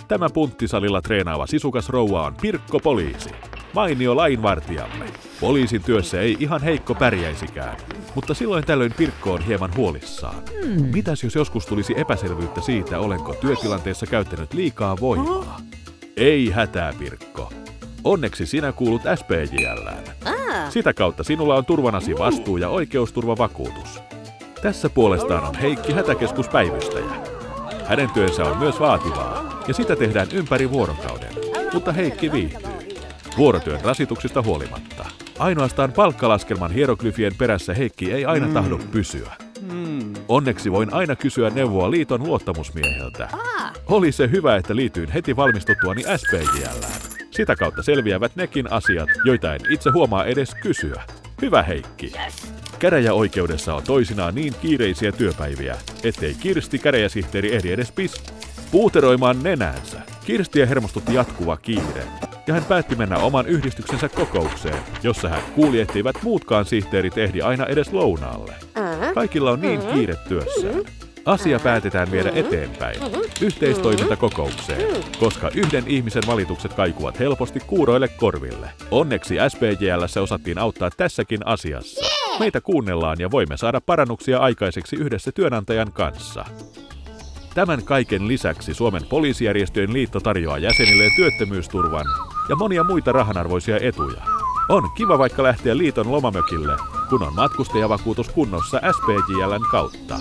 Tämä punttisalilla treenaava sisukas rouva on Pirkko poliisi. Mainio lainvartijamme. Poliisin työssä ei ihan heikko pärjäisikään, mutta silloin tällöin Pirkko on hieman huolissaan. Mitäs jos joskus tulisi epäselvyyttä siitä, olenko työtilanteessa käyttänyt liikaa voimaa? Ei hätää, Pirkko. Onneksi sinä kuulut SPJ:ään. Sitä kautta sinulla on turvanasi vastuu- ja oikeusturvavakuutus. Tässä puolestaan on Heikki hätäkeskuspäivystäjä. Hänen työnsä on myös vaativaa, ja sitä tehdään ympäri vuorokauden, mutta Heikki viihtyy. Vuorotyön rasituksista huolimatta. Ainoastaan palkkalaskelman hieroglyfien perässä Heikki ei aina tahdo pysyä. Onneksi voin aina kysyä neuvoa liiton luottamusmieheltä. Oli se hyvä, että liityin heti valmistuttuani SPJ:ään. Sitä kautta selviävät nekin asiat, joita en itse huomaa edes kysyä. Hyvä Heikki. Käräjäoikeudessa on toisinaan niin kiireisiä työpäiviä, ettei Kirsti käräjäsihteeri ehdi edes puuteroimaan nenänsä. Kirstiä hermostutti jatkuva kiire, ja hän päätti mennä oman yhdistyksensä kokoukseen, jossa hän kuuli, etteivät muutkaan sihteerit ehdi aina edes lounaalle. Kaikilla on niin kiire työssään. Asia päätetään viedä eteenpäin, yhteistoimintakokoukseen, koska yhden ihmisen valitukset kaikuvat helposti kuuroille korville. Onneksi SPJ:ssä osattiin auttaa tässäkin asiassa. Meitä kuunnellaan ja voimme saada parannuksia aikaiseksi yhdessä työnantajan kanssa. Tämän kaiken lisäksi Suomen poliisijärjestöjen liitto tarjoaa jäsenilleen työttömyysturvan ja monia muita rahanarvoisia etuja. On kiva vaikka lähteä liiton lomamökille, kun on matkustajavakuutus kunnossa SPJ:n kautta.